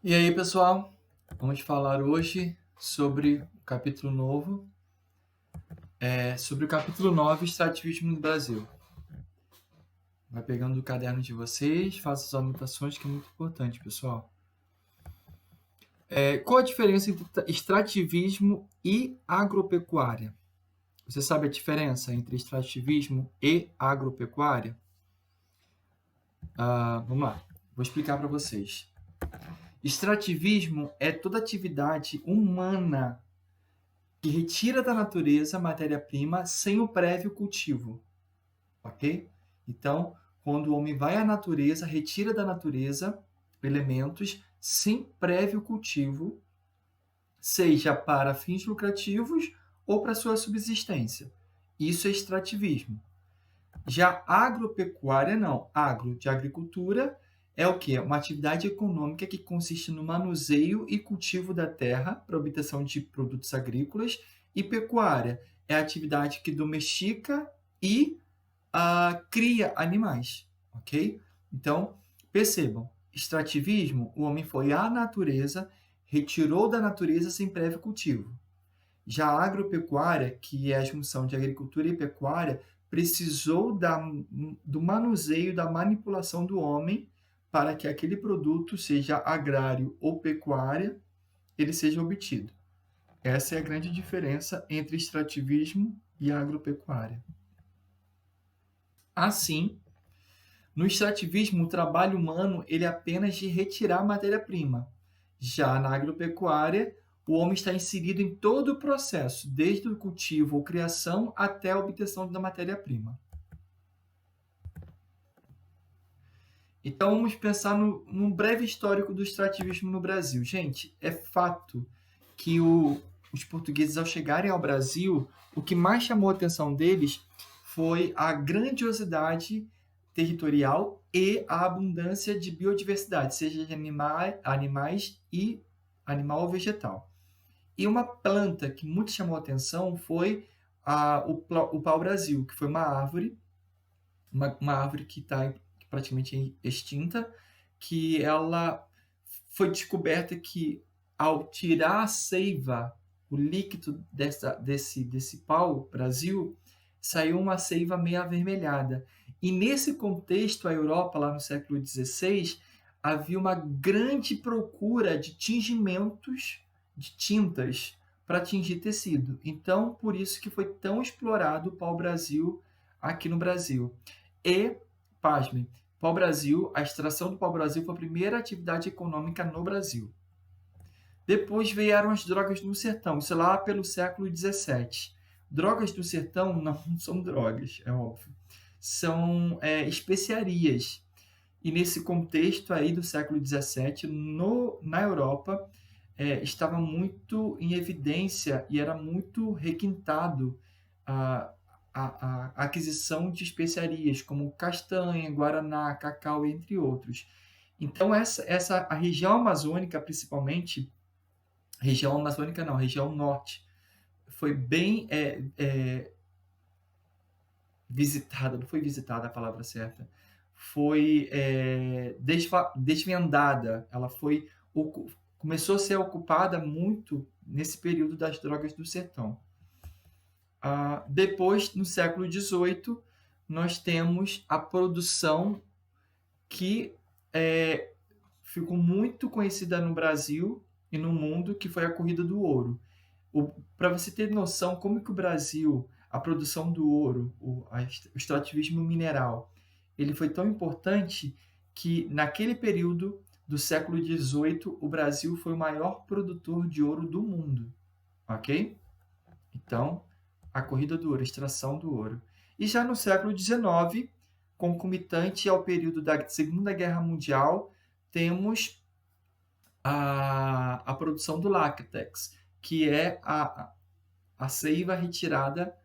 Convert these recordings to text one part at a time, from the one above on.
E aí, pessoal, vamos falar hoje sobre o capítulo novo, sobre o capítulo 9, Extrativismo no Brasil. Vai pegando o caderno de vocês, faça as anotações que é muito importante, pessoal. Qual a diferença entre extrativismo e agropecuária? Você sabe a diferença entre extrativismo e agropecuária? Vamos lá, vou explicar para vocês. Extrativismo é toda atividade humana que retira da natureza matéria-prima sem o prévio cultivo, ok? Então, quando o homem vai à natureza, retira da natureza elementos sem prévio cultivo, seja para fins lucrativos ou para sua subsistência. Isso é extrativismo. Já agropecuária, não. Agro, de agricultura, é o quê? Uma atividade econômica que consiste no manuseio e cultivo da terra para obtenção de produtos agrícolas. E pecuária é a atividade que domestica e cria animais, ok? Então, percebam, extrativismo, o homem foi à natureza, retirou da natureza sem prévio cultivo. Já a agropecuária, que é a junção de agricultura e pecuária, precisou do manuseio, da manipulação do homem para que aquele produto, seja agrário ou pecuária, ele seja obtido. Essa é a grande diferença entre extrativismo e agropecuária. Assim, no extrativismo, o trabalho humano ele é apenas de retirar a matéria-prima. Já na agropecuária, o homem está inserido em todo o processo, desde o cultivo ou criação até a obtenção da matéria-prima. Então, vamos pensar num breve histórico do extrativismo no Brasil. Gente, é fato que os portugueses, ao chegarem ao Brasil, o que mais chamou a atenção deles foi a grandiosidade territorial e a abundância de biodiversidade, seja de animais e animal ou vegetal. E uma planta que muito chamou a atenção foi o pau-brasil, que foi uma árvore, uma árvore que está praticamente extinta, que ela foi descoberta que ao tirar a seiva, o líquido desse pau-brasil, saiu uma seiva meio avermelhada. E nesse contexto, a Europa, lá no século XVI, havia uma grande procura de tingimentos, de tintas, para tingir tecido. Então, por isso que foi tão explorado o pau-brasil aqui no Brasil. E, pasmem, pau-brasil, a extração do pau-brasil foi a primeira atividade econômica no Brasil. Depois vieram as drogas no sertão, isso lá pelo século XVII. Drogas do sertão não são drogas, é óbvio. São especiarias. E nesse contexto aí do século XVII, na Europa, estava muito em evidência e era muito requintado a aquisição de especiarias, como castanha, guaraná, cacau, entre outros. Então, a região amazônica, principalmente, região amazônica não, região norte, foi bem visitada, não foi visitada a palavra certa, foi desvendada, ela começou a ser ocupada muito nesse período das drogas do sertão. Depois, no século XVIII, nós temos a produção que ficou muito conhecida no Brasil e no mundo, que foi a corrida do ouro. Para você ter noção como que o Brasil, a produção do ouro, o extrativismo mineral, ele foi tão importante que naquele período do século XVIII, o Brasil foi o maior produtor de ouro do mundo, ok? Então, a corrida do ouro, a extração do ouro. E já no século XIX, concomitante ao período da Segunda Guerra Mundial, temos a produção do látex, que é a seiva retirada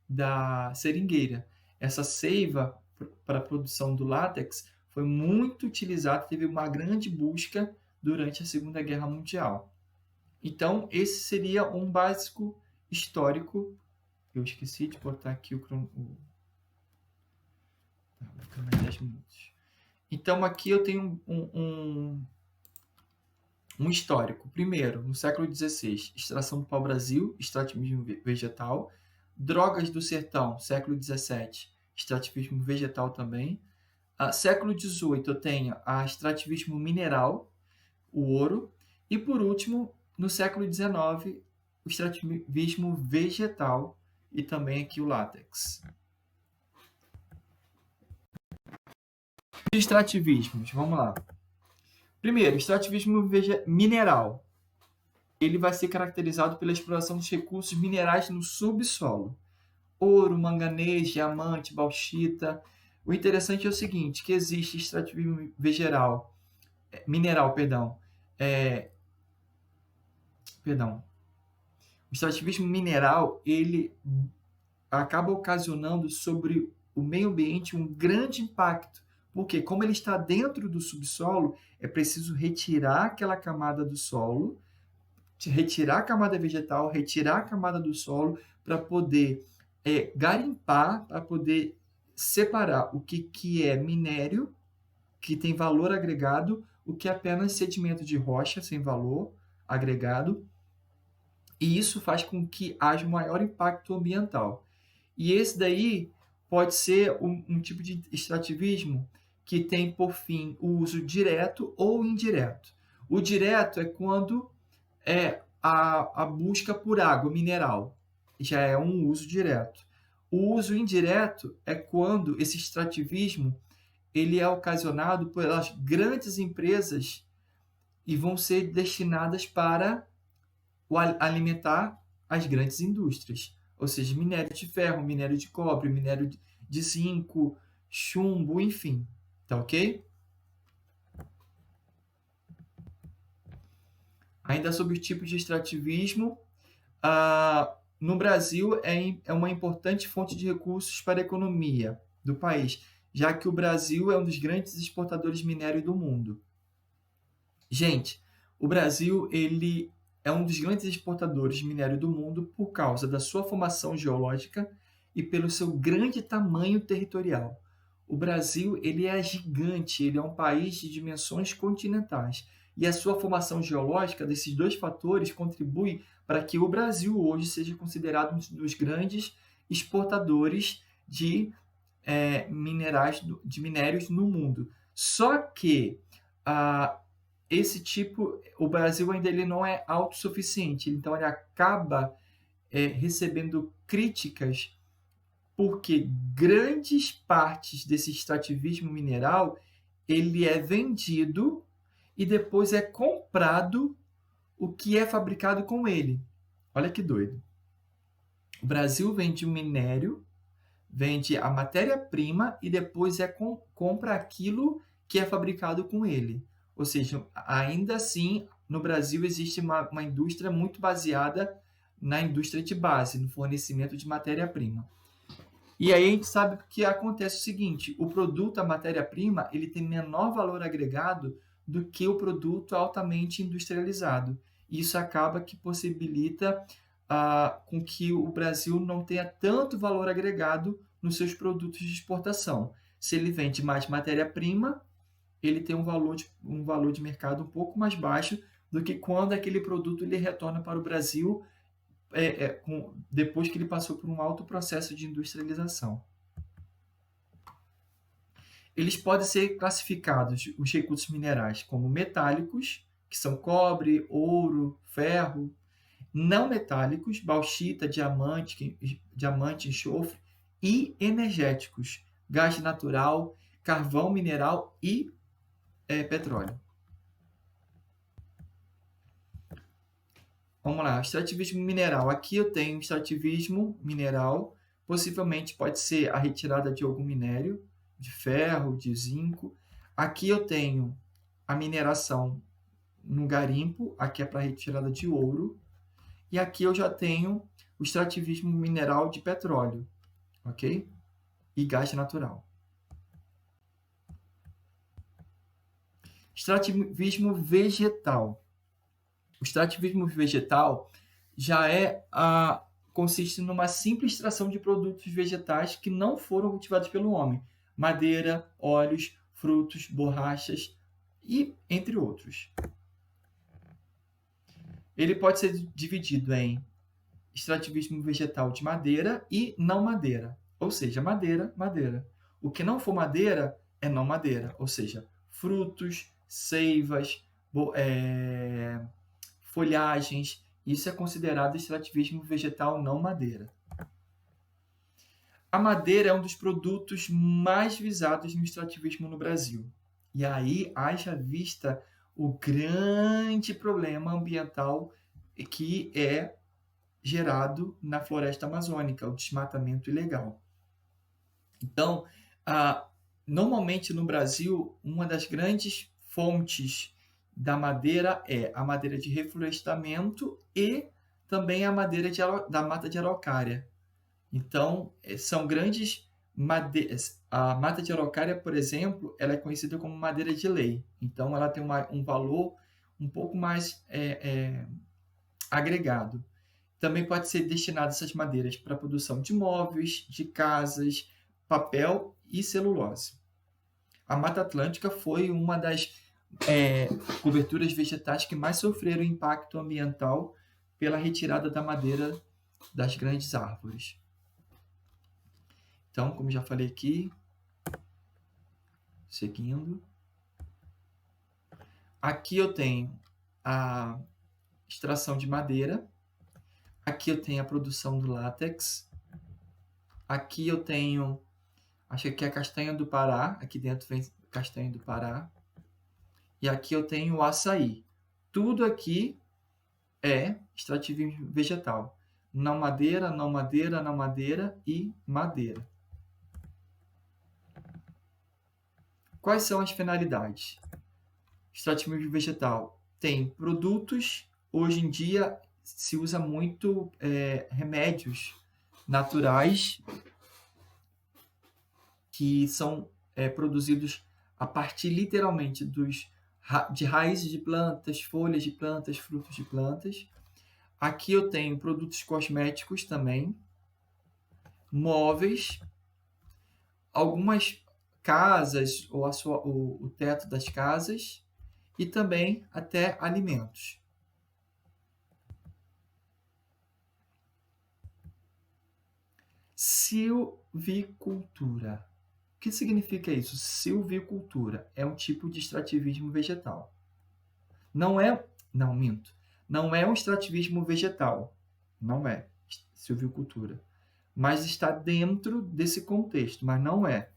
da seringueira. Essa seiva para a produção do látex foi muito utilizada, teve uma grande busca durante a Segunda Guerra Mundial. Então, esse seria um básico histórico. Eu esqueci de botar aqui vai ficar mais 10 minutos. Então, aqui eu tenho Um histórico. Primeiro, no século XVI, extração do pau-brasil, extrativismo vegetal. Drogas do sertão, século XVII, extrativismo vegetal também. Século XVIII, eu tenho a extrativismo mineral, o ouro. E, por último, no século XIX, o extrativismo vegetal e também aqui o látex. Extrativismos, vamos lá. Primeiro, extrativismo mineral. Ele vai ser caracterizado pela exploração dos recursos minerais no subsolo. Ouro, manganês, diamante, bauxita. O interessante é o seguinte, que existe extrativismo mineral. O extrativismo mineral, ele acaba ocasionando sobre o meio ambiente um grande impacto, porque como ele está dentro do subsolo, é preciso retirar aquela camada do solo, retirar a camada vegetal, retirar a camada do solo para poder garimpar, para poder separar o que é minério, que tem valor agregado, o que é apenas sedimento de rocha sem valor agregado, e isso faz com que haja um maior impacto ambiental. E esse daí pode ser um tipo de extrativismo que tem por fim o uso direto ou indireto. O direto é quando a busca por água mineral, já é um uso direto. O uso indireto é quando esse extrativismo ele é ocasionado pelas grandes empresas e vão ser destinadas para alimentar as grandes indústrias, ou seja, minério de ferro, minério de cobre, minério de zinco, chumbo, enfim, tá ok? Ainda sobre o tipo de extrativismo, no Brasil é uma importante fonte de recursos para a economia do país, já que o Brasil é um dos grandes exportadores de minério do mundo. Gente, o Brasil ele é um dos grandes exportadores de minério do mundo por causa da sua formação geológica e pelo seu grande tamanho territorial. O Brasil ele é gigante, ele é um país de dimensões continentais. E a sua formação geológica, desses dois fatores, contribui para que o Brasil hoje seja considerado um dos grandes exportadores de minérios no mundo. Só que o Brasil ainda ele não é autossuficiente, então ele acaba recebendo críticas porque grandes partes desse extrativismo mineral ele é vendido e depois é comprado o que é fabricado com ele. Olha que doido. O Brasil vende o minério, vende a matéria-prima e depois compra aquilo que é fabricado com ele. Ou seja, ainda assim, no Brasil existe uma indústria muito baseada na indústria de base, no fornecimento de matéria-prima. E aí a gente sabe que acontece o seguinte, o produto, a matéria-prima, ele tem menor valor agregado do que o produto altamente industrializado. Isso acaba que possibilita com que o Brasil não tenha tanto valor agregado nos seus produtos de exportação. Se ele vende mais matéria-prima, ele tem um valor de mercado um pouco mais baixo do que quando aquele produto ele retorna para o Brasil depois que ele passou por um alto processo de industrialização. Eles podem ser classificados, os recursos minerais, como metálicos, que são cobre, ouro, ferro, não metálicos, bauxita, diamante, enxofre, e energéticos, gás natural, carvão mineral e petróleo. Vamos lá, extrativismo mineral. Aqui eu tenho extrativismo mineral, possivelmente pode ser a retirada de algum minério, de ferro, de zinco. Aqui eu tenho a mineração no garimpo, aqui é para retirada de ouro. E aqui eu já tenho o extrativismo mineral de petróleo, ok? E gás natural. Extrativismo vegetal. O extrativismo vegetal já consiste numa simples extração de produtos vegetais que não foram cultivados pelo homem. Madeira, óleos, frutos, borrachas e entre outros. Ele pode ser dividido em extrativismo vegetal de madeira e não madeira. Ou seja, madeira, madeira. O que não for madeira é não madeira. Ou seja, frutos, seivas, folhagens. Isso é considerado extrativismo vegetal não madeira. A madeira é um dos produtos mais visados no extrativismo no Brasil. E aí haja vista o grande problema ambiental que é gerado na floresta amazônica, o desmatamento ilegal. Então, normalmente no Brasil, uma das grandes fontes da madeira é a madeira de reflorestamento e também a madeira da mata de araucária. Então, são grandes madeiras. A mata de araucária, por exemplo, ela é conhecida como madeira de lei. Então, ela tem um valor um pouco mais agregado. Também pode ser destinado essas madeiras para a produção de móveis, de casas, papel e celulose. A Mata Atlântica foi uma das coberturas vegetais que mais sofreram impacto ambiental pela retirada da madeira das grandes árvores. Então, como já falei aqui, seguindo. Aqui eu tenho a extração de madeira. Aqui eu tenho a produção do látex. Aqui eu tenho, acho que é a castanha do Pará. Aqui dentro vem castanha do Pará. E aqui eu tenho o açaí. Tudo aqui é extrativismo vegetal. Não madeira, não madeira, não madeira e madeira. Quais são as finalidades? Extrativismo vegetal tem produtos. Hoje em dia se usa muito remédios naturais que são produzidos a partir literalmente de raízes de plantas, folhas de plantas, frutos de plantas. Aqui eu tenho produtos cosméticos também, móveis, algumas casas ou o teto das casas e também até alimentos. Silvicultura. O que significa isso? Silvicultura é um tipo de extrativismo vegetal. Não é um extrativismo vegetal. Não é silvicultura. Mas está dentro desse contexto, mas não é.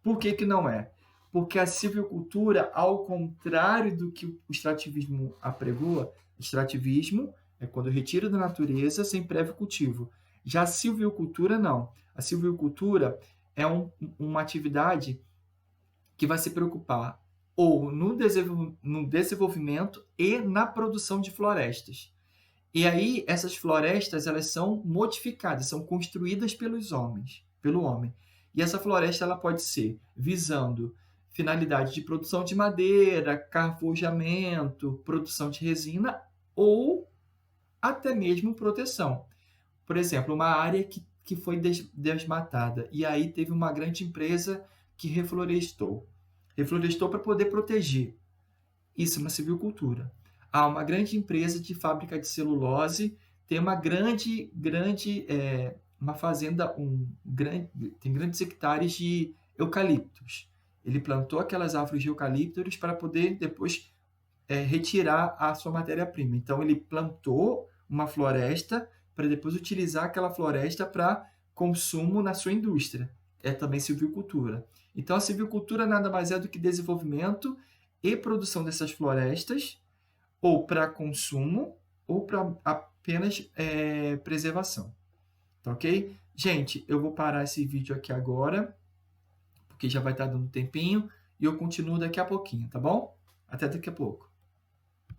Por que que não é? Porque a silvicultura, ao contrário do que o extrativismo apregoa, extrativismo é quando eu retiro da natureza sem prévio cultivo. Já a silvicultura, não. A silvicultura é uma atividade que vai se preocupar ou no desenvolvimento e na produção de florestas. E aí, essas florestas, elas são modificadas, são construídas pelo homem. E essa floresta ela pode ser visando finalidade de produção de madeira, carforjamento, produção de resina ou até mesmo proteção. Por exemplo, uma área que foi desmatada e aí teve uma grande empresa que reflorestou. Reflorestou para poder proteger. Isso é uma silvicultura. Uma grande empresa de fábrica de celulose tem uma fazenda, tem grandes hectares de eucaliptos. Ele plantou aquelas árvores de eucaliptos para poder depois retirar a sua matéria-prima. Então, ele plantou uma floresta para depois utilizar aquela floresta para consumo na sua indústria. É também silvicultura. Então, a silvicultura nada mais é do que desenvolvimento e produção dessas florestas, ou para consumo, ou para apenas preservação. Tá ok? Gente, eu vou parar esse vídeo aqui agora, porque já vai estar dando um tempinho, e eu continuo daqui a pouquinho, tá bom? Até daqui a pouco.